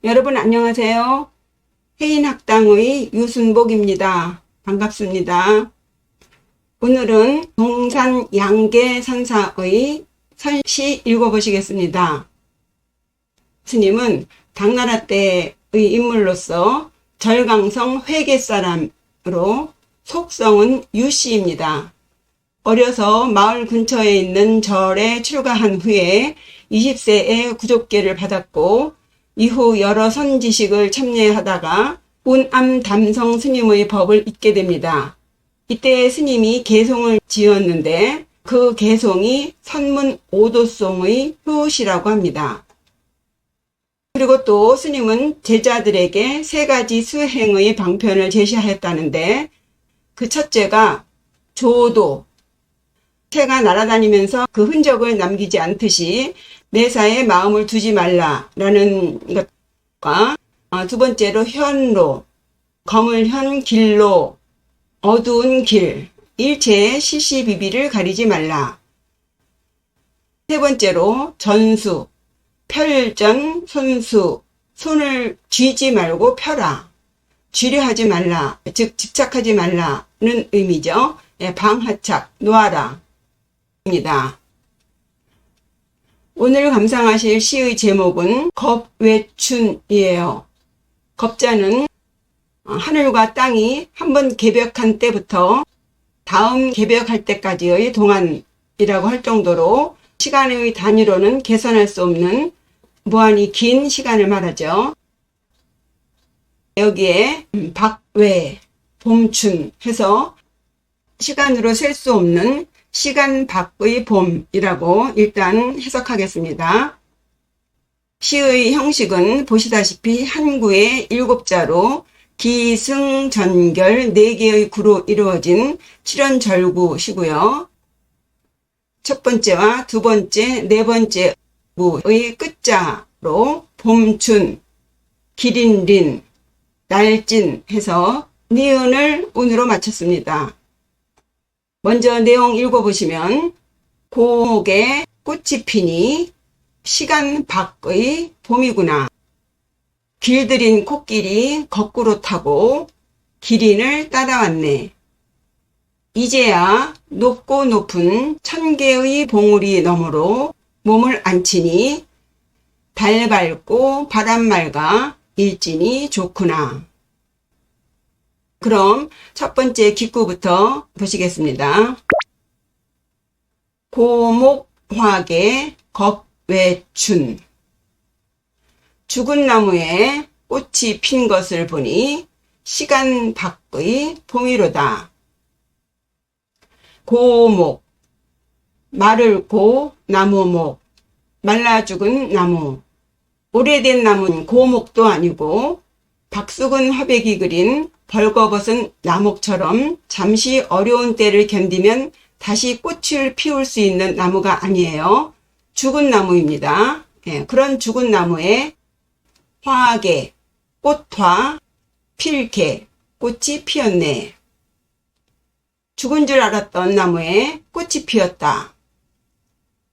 여러분 안녕하세요. 해인학당의 유순복입니다. 반갑습니다. 오늘은 동산 양계선사의 선시 읽어보시겠습니다. 스님은 당나라 때의 인물로서 절강성 회계사람으로 속성은 유씨입니다. 어려서 마을 근처에 있는 절에 출가한 후에 20세에 구족계를 받았고 이후 여러 선지식을 참여하다가 운암 담성 스님의 법을 잊게 됩니다. 이때 스님이 개송을 지었는데 그 개송이 선문 오도송의 효시라고 합니다. 그리고 또 스님은 제자들에게 세 가지 수행의 방편을 제시하였다는데 그 첫째가 조도, 새가 날아다니면서 그 흔적을 남기지 않듯이 매사에 마음을 두지 말라라는 것과 두 번째로 현로, 거물현 길로, 어두운 길, 일체의 시시비비를 가리지 말라. 세 번째로 전수, 펼전, 손수, 손을 쥐지 말고 펴라. 쥐려 하지 말라, 즉 집착하지 말라는 의미죠. 방하착, 놓아라 입니다. 오늘 감상하실 시의 제목은 겁외춘이에요. 겁자는 하늘과 땅이 한번 개벽한 때부터 다음 개벽할 때까지의 동안이라고 할 정도로 시간의 단위로는 계산할 수 없는 무한히 긴 시간을 말하죠. 여기에 박외, 봄춘 해서 시간으로 셀 수 없는 시간 밖의 봄이라고 일단 해석하겠습니다. 시의 형식은 보시다시피 한 구에 7자로 기승전결 4개의 구로 이루어진 칠연절구시고요. 첫 번째와 두 번째, 네 번째 구의 끝자로 봄춘, 기린린, 날진 해서 니은을 운으로 맞췄습니다. 먼저 내용 읽어보시면 고목에 꽃이 피니 시간 밖의 봄이구나. 길들인 코끼리 거꾸로 타고 기린을 따라왔네. 이제야 높고 높은 1000개의 봉우리 너머로 몸을 앉히니 달 밝고 바람 맑아 일진이 좋구나. 그럼 첫 번째 기구부터 보시겠습니다. 고목화계 겁외춘. 죽은 나무에 꽃이 핀 것을 보니 시간 밖의 봄이로다. 고목, 마를 고 나무목, 말라 죽은 나무. 오래된 나무는 고목도 아니고 박숙은 화백이 그린 벌거벗은 나목처럼 잠시 어려운 때를 견디면 다시 꽃을 피울 수 있는 나무가 아니에요. 죽은 나무입니다. 그런 죽은 나무에 화계, 꽃화, 필개, 꽃이 피었네. 죽은 줄 알았던 나무에 꽃이 피었다.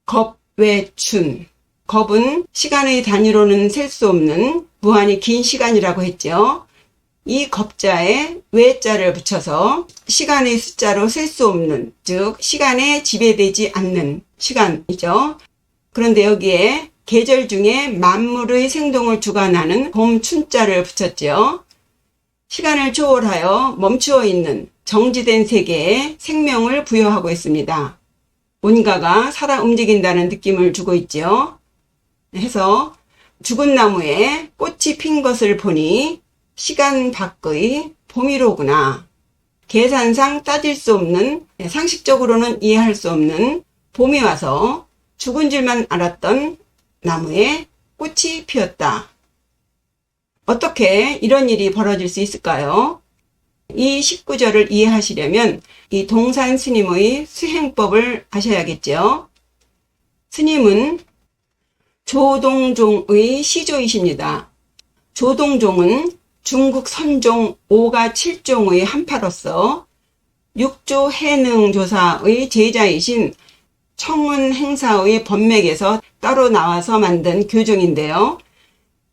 겁외춘. 겁은 시간의 단위로는 셀 수 없는 무한히 긴 시간이라고 했죠. 이 겁자에 외자를 붙여서 시간의 숫자로 셀 수 없는, 즉 시간에 지배되지 않는 시간이죠. 그런데 여기에 계절 중에 만물의 생동을 주관하는 봄춘자를 붙였죠. 시간을 초월하여 멈추어 있는 정지된 세계에 생명을 부여하고 있습니다. 뭔가가 살아 움직인다는 느낌을 주고 있죠. 해서 죽은 나무에 꽃이 핀 것을 보니 시간 밖의 봄이로구나. 계산상 따질 수 없는, 상식적으로는 이해할 수 없는 봄이 와서 죽은 줄만 알았던 나무에 꽃이 피었다. 어떻게 이런 일이 벌어질 수 있을까요? 이 19절을 이해하시려면 이 동산 스님의 수행법을 아셔야겠죠. 스님은 조동종의 시조이십니다. 조동종은 중국 선종 5가 7종의 한파로서 6조 해능조사의 제자이신 청운 행사의 법맥에서 따로 나와서 만든 교종인데요.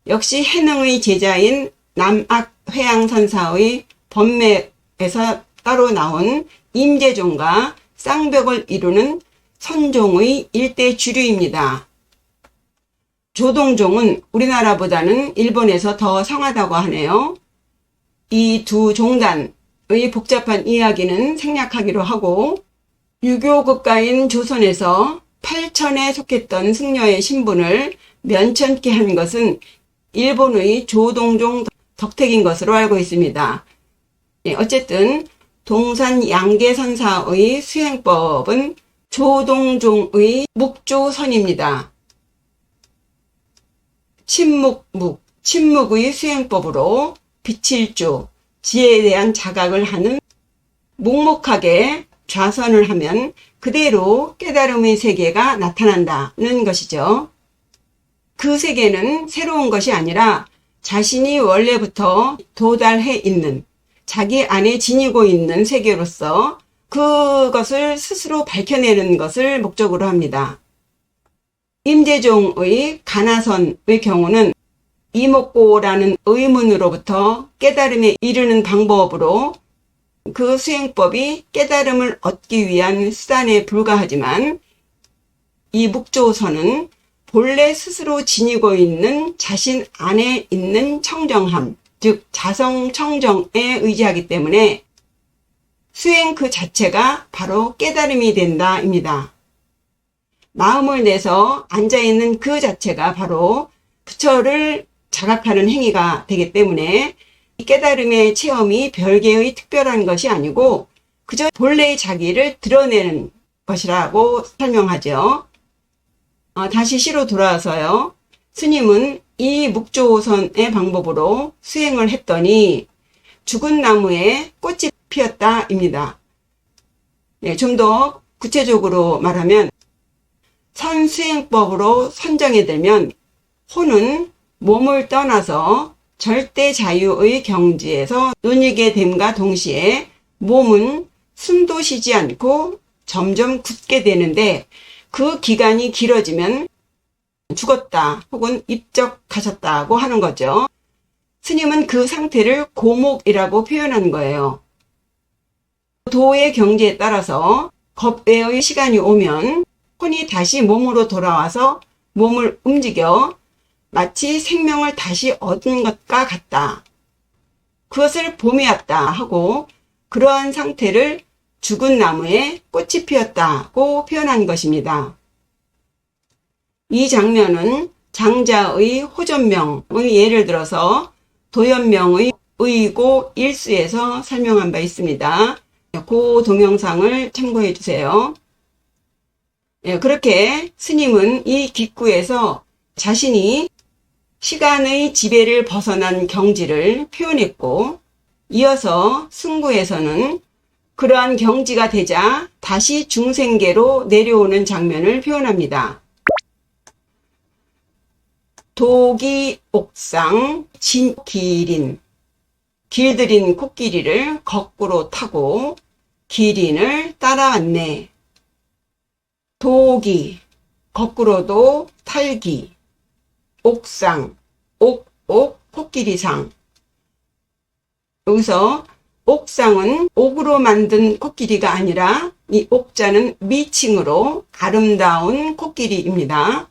역시 해능의 제자인 남악회양선사의 법맥에서 따로 나온 임재종과 쌍벽을 이루는 선종의 일대 주류입니다. 조동종은 우리나라보다는 일본에서 더 성하다고 하네요. 이 두 종단의 복잡한 이야기는 생략하기로 하고, 유교국가인 조선에서 8천에 속했던 승려의 신분을 면천케 한 것은 일본의 조동종 덕택인 것으로 알고 있습니다. 어쨌든 동산 양계선사의 수행법은 조동종의 묵조선입니다. 침묵의 수행법으로 빛일조, 지혜에 대한 자각을 하는, 묵묵하게 좌선을 하면 그대로 깨달음의 세계가 나타난다는 것이죠. 그 세계는 새로운 것이 아니라 자신이 원래부터 도달해 있는, 자기 안에 지니고 있는 세계로서 그것을 스스로 밝혀내는 것을 목적으로 합니다. 임재종의 가나선의 경우는 이목고라는 의문으로부터 깨달음에 이르는 방법으로 그 수행법이 깨달음을 얻기 위한 수단에 불과하지만, 이 묵조선은 본래 스스로 지니고 있는 자신 안에 있는 청정함, 즉 자성청정에 의지하기 때문에 수행 그 자체가 바로 깨달음이 된다입니다. 마음을 내서 앉아있는 그 자체가 바로 부처를 자각하는 행위가 되기 때문에 이 깨달음의 체험이 별개의 특별한 것이 아니고 그저 본래의 자기를 드러내는 것이라고 설명하죠. 다시 시로 돌아와서요. 스님은 이 묵조선의 방법으로 수행을 했더니 죽은 나무에 꽃이 피었다입니다. 좀 더 구체적으로 말하면 선수행법으로 선정이 되면 혼은 몸을 떠나서 절대 자유의 경지에서 논이게 됨과 동시에 몸은 숨도 쉬지 않고 점점 굳게 되는데, 그 기간이 길어지면 죽었다 혹은 입적하셨다고 하는 거죠. 스님은 그 상태를 고목이라고 표현한 거예요. 도의 경지에 따라서 겁외의 시간이 오면 혼이 다시 몸으로 돌아와서 몸을 움직여 마치 생명을 다시 얻은 것과 같다. 그것을 봄이 왔다 하고 그러한 상태를 죽은 나무에 꽃이 피었다고 표현한 것입니다. 이 장면은 장자의 호전명의 예를 들어서 도연명의 의고 일수에서 설명한 바 있습니다. 그 동영상을 참고해 주세요. 그렇게 스님은 이 기구에서 자신이 시간의 지배를 벗어난 경지를 표현했고, 이어서 승구에서는 그러한 경지가 되자 다시 중생계로 내려오는 장면을 표현합니다. 도기 옥상 진기린, 길들인 코끼리를 거꾸로 타고 기린을 따라왔네. 도기, 거꾸로도 탈기, 옥상, 코끼리상. 여기서 옥상은 옥으로 만든 코끼리가 아니라 이 옥자는 미칭으로 아름다운 코끼리입니다.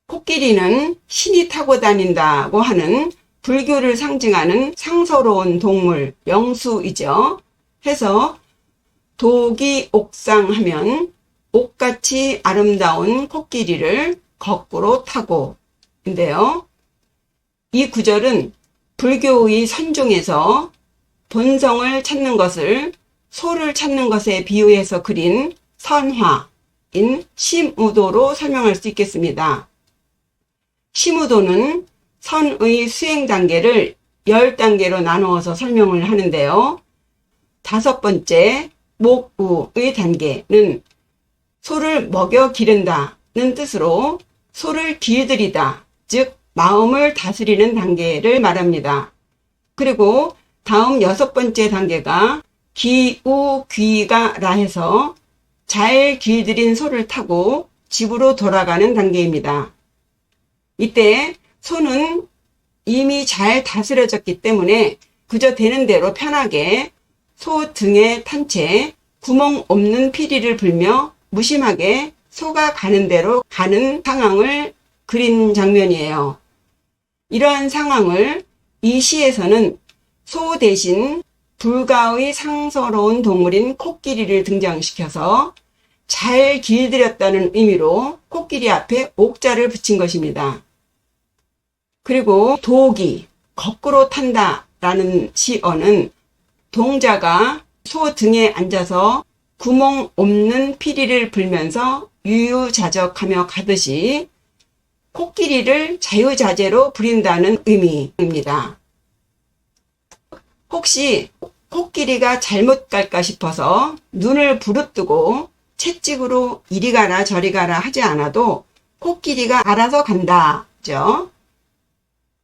코끼리는 신이 타고 다닌다고 하는 불교를 상징하는 상서로운 동물, 영수이죠. 해서 도기 옥상 하면 옥같이 아름다운 코끼리를 거꾸로 타고 인데요. 이 구절은 불교의 선종에서 본성을 찾는 것을 소를 찾는 것에 비유해서 그린 선화인 심우도로 설명할 수 있겠습니다. 심우도는 선의 수행 단계를 10단계로 나누어서 설명을 하는데요. 5번째 목우의 단계는 소를 먹여 기른다는 뜻으로 소를 길들이다, 즉 마음을 다스리는 단계를 말합니다. 그리고 다음 6번째 단계가 기우귀가라 해서 잘 길들인 소를 타고 집으로 돌아가는 단계입니다. 이때 소는 이미 잘 다스려졌기 때문에 그저 되는 대로 편하게 소 등에 탄 채 구멍 없는 피리를 불며 무심하게 소가 가는 대로 가는 상황을 그린 장면이에요. 이러한 상황을 이 시에서는 소 대신 불가의 상서로운 동물인 코끼리를 등장시켜서 잘 길들였다는 의미로 코끼리 앞에 옥자를 붙인 것입니다. 그리고 독이 거꾸로 탄다 라는 시어는 동자가 소 등에 앉아서 구멍 없는 피리를 불면서 유유자적하며 가듯이 코끼리를 자유자재로 부린다는 의미입니다. 혹시 코끼리가 잘못 갈까 싶어서 눈을 부릅뜨고 채찍으로 이리 가라 저리 가라 하지 않아도 코끼리가 알아서 간다죠.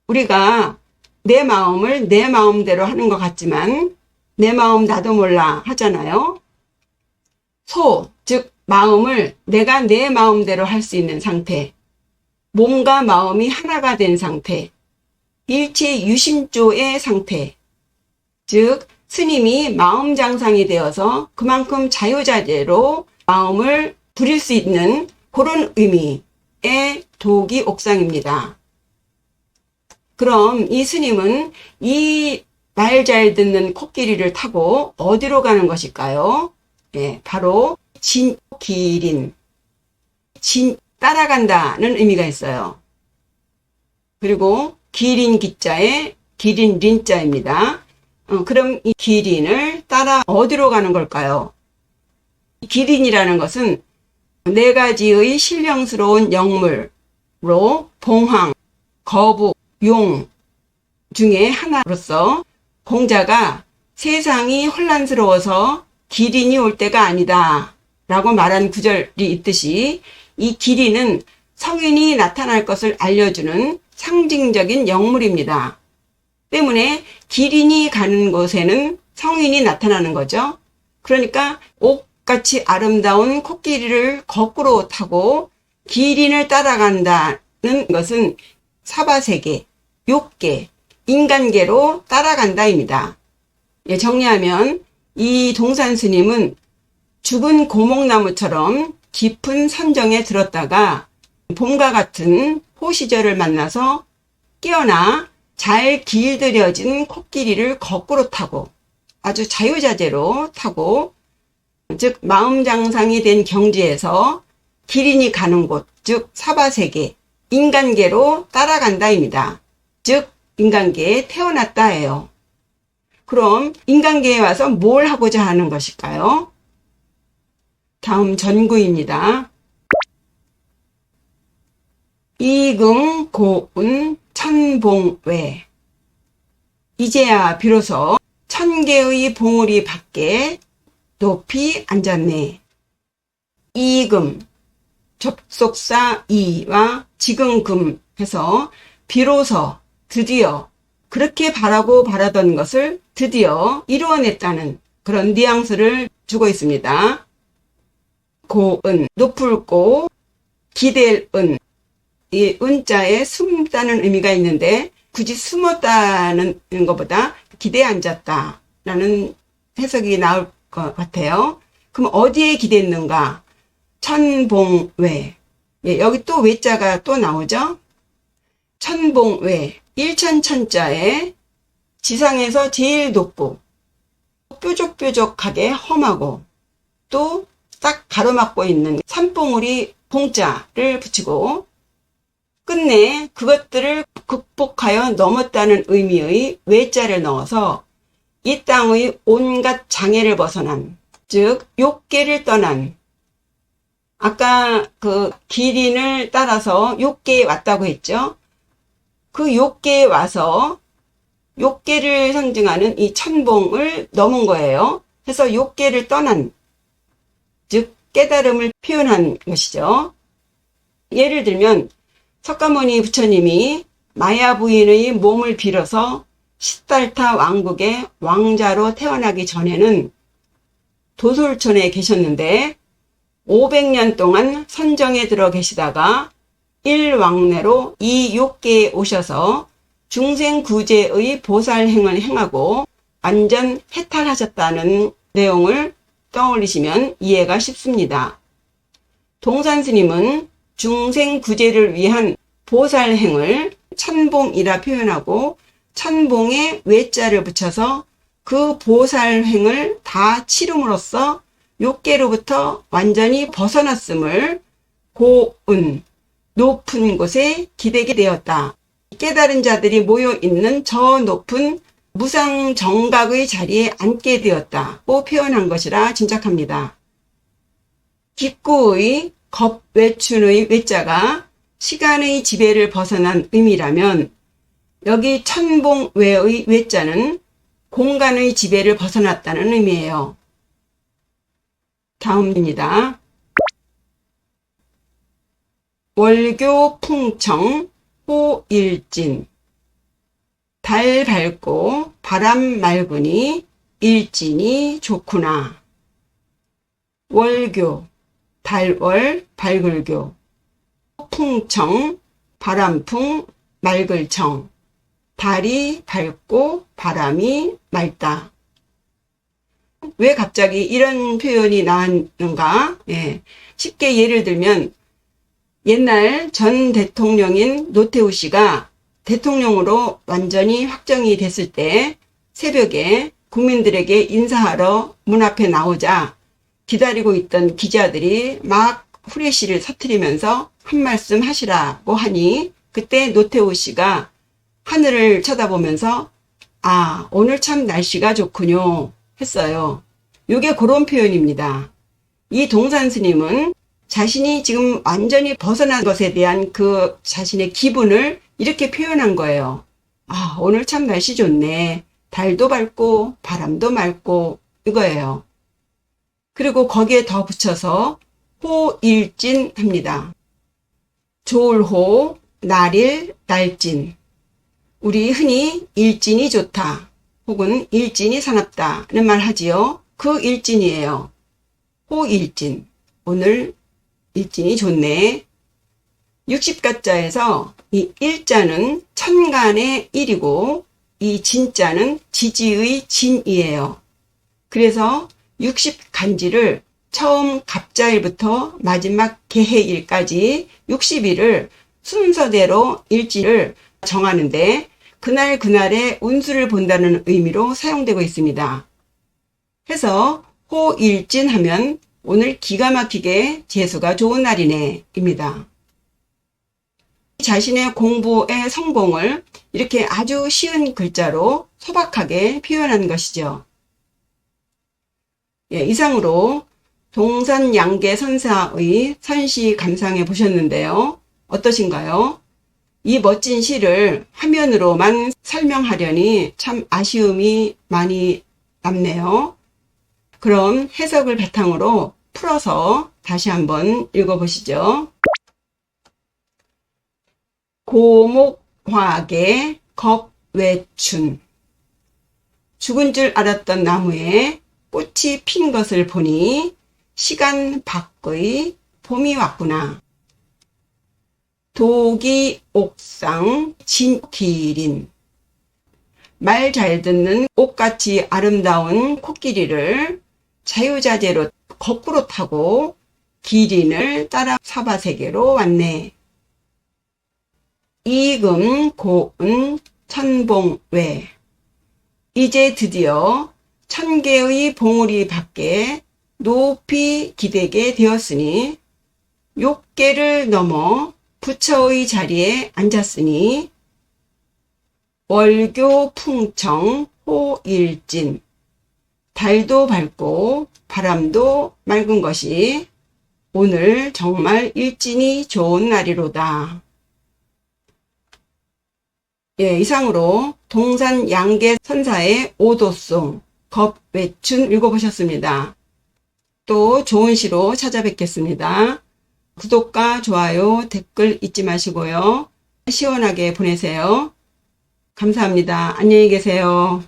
우리가 내 마음을 내 마음대로 하는 것 같지만 내 마음 나도 몰라 하잖아요. 소, 즉 마음을 내가 내 마음대로 할 수 있는 상태, 몸과 마음이 하나가 된 상태, 일체 유심조의 상태, 즉 스님이 마음장상이 되어서 그만큼 자유자재로 마음을 부릴 수 있는 그런 의미의 독이 옥상입니다. 그럼 이 스님은 이 말 잘 듣는 코끼리를 타고 어디로 가는 것일까요? 네, 바로 진기린, 따라간다는 의미가 있어요. 그리고 기린 기자에 기린 린자입니다. 그럼 이 기린을 따라 어디로 가는 걸까요? 기린이라는 것은 네 가지의 신령스러운 영물로 봉황, 거북, 용 중에 하나로서 공자가 세상이 혼란스러워서 기린이 올 때가 아니다 라고 말한 구절이 있듯이 이 기린은 성인이 나타날 것을 알려주는 상징적인 영물입니다. 때문에 기린이 가는 곳에는 성인이 나타나는 거죠. 그러니까 옥같이 아름다운 코끼리를 거꾸로 타고 기린을 따라간다는 것은 사바세계, 욕계, 인간계로 따라간다입니다. 정리하면 이 동산 스님은 죽은 고목나무처럼 깊은 선정에 들었다가 봄과 같은 호시절을 만나서 깨어나 잘 길들여진 코끼리를 거꾸로 타고 아주 자유자재로 타고, 즉 마음장상이 된 경지에서 기린이 가는 곳, 즉 사바세계, 인간계로 따라간다입니다. 즉 인간계에 태어났다예요. 그럼 인간계에 와서 뭘 하고자 하는 것일까요? 다음 전구입니다. 이금 고운 천봉외. 이제야 비로소 천개의 봉우리 밖에 높이 앉았네. 이금, 접속사 이와 지금금 해서 비로소, 드디어 그렇게 바라던 것을 드디어 이루어냈다는 그런 뉘앙스를 주고 있습니다. 고은, 높을 고, 기댈 은, 이 은자에 숨다는 의미가 있는데 굳이 숨었다는 것보다 기대에 앉았다라는 해석이 나올 것 같아요. 그럼 어디에 기댔는가? 천봉외. 여기 또 외자가 또 나오죠. 천봉외, 일천천자에 지상에서 제일 높고 뾰족뾰족하게 험하고 또 딱 가로막고 있는 산봉우리 봉자를 붙이고 끝내 그것들을 극복하여 넘었다는 의미의 외자를 넣어서 이 땅의 온갖 장애를 벗어난, 즉 욕계를 떠난, 아까 그 기린을 따라서 욕계에 왔다고 했죠. 그 욕계에 와서 욕계를 상징하는 이 천봉을 넘은 거예요. 그래서 욕계를 떠난, 즉 깨달음을 표현한 것이죠. 예를 들면 석가모니 부처님이 마야 부인의 몸을 빌어서 시달타 왕국의 왕자로 태어나기 전에는 도솔촌에 계셨는데 500년 동안 선정에 들어 계시다가 일왕래로 이 욕계에 오셔서 중생구제의 보살행을 행하고 완전 해탈하셨다는 내용을 떠올리시면 이해가 쉽습니다. 동산스님은 중생구제를 위한 보살행을 천봉이라 표현하고 천봉에 외자를 붙여서 그 보살행을 다 치름으로써 욕계로부터 완전히 벗어났음을 고은, 높은 곳에 기대게 되었다. 깨달은 자들이 모여있는 저 높은 무상정각의 자리에 앉게 되었다고 표현한 것이라 짐작합니다. 기구의 겁외춘의 외자가 시간의 지배를 벗어난 의미라면 여기 천봉외의 외자는 공간의 지배를 벗어났다는 의미예요. 다음입니다. 월교 풍청 호일진. 달 밝고 바람 맑으니 일진이 좋구나. 월교, 달월, 밝을교. 풍청, 바람풍, 맑을청. 달이 밝고 바람이 맑다. 왜 갑자기 이런 표현이 나왔는가? 쉽게 예를 들면 옛날 전 대통령인 노태우 씨가 대통령으로 완전히 확정이 됐을 때 새벽에 국민들에게 인사하러 문 앞에 나오자 기다리고 있던 기자들이 막 후레쉬를 터뜨리면서 한 말씀 하시라고 하니 그때 노태우 씨가 하늘을 쳐다보면서 아, 오늘 참 날씨가 좋군요 했어요. 이게 그런 표현입니다. 이 동산스님은 자신이 지금 완전히 벗어난 것에 대한 그 자신의 기분을 이렇게 표현한 거예요. 아, 오늘 참 날씨 좋네. 달도 밝고 바람도 맑고 이거예요. 그리고 거기에 더 붙여서 호일진 합니다. 좋을호, 날일, 날진. 우리 흔히 일진이 좋다 혹은 일진이 사납다는 말 하지요. 그 일진이에요. 호일진. 오늘 일진이 좋네. 60가자에서 이 일자는 천간의 일이고 이 진자는 지지의 진이에요. 그래서 60간지를 처음 갑자일부터 마지막 개해일까지 60일을 순서대로 일지를 정하는데 그날 그날의 운수를 본다는 의미로 사용되고 있습니다. 해서 호일진 하면 오늘 기가 막히게 재수가 좋은 날이네 입니다. 자신의 공부의 성공을 이렇게 아주 쉬운 글자로 소박하게 표현한 것이죠. 이상으로 동산양계 선사의 선시 감상해 보셨는데요. 어떠신가요? 이 멋진 시를 화면으로만 설명하려니 참 아쉬움이 많이 남네요. 그럼 해석을 바탕으로 풀어서 다시 한번 읽어보시죠. 고목화계 겁외춘. 죽은 줄 알았던 나무에 꽃이 핀 것을 보니 시간 밖의 봄이 왔구나. 독이 옥상 진기린. 말 잘 듣는 옥같이 아름다운 코끼리를 자유자재로 거꾸로 타고 기린을 따라 사바세계로 왔네. 이금 고은 천봉외. 이제 드디어 천개의 봉우리 밖에 높이 기대게 되었으니 욕계를 넘어 부처의 자리에 앉았으니 월교 풍청 호일진. 달도 밝고 바람도 맑은 것이 오늘 정말 일진이 좋은 날이로다. 이상으로 동산양계 선사의 오도송 겁외춘 읽어보셨습니다. 또 좋은 시로 찾아뵙겠습니다. 구독과 좋아요, 댓글 잊지 마시고요. 시원하게 보내세요. 감사합니다. 안녕히 계세요.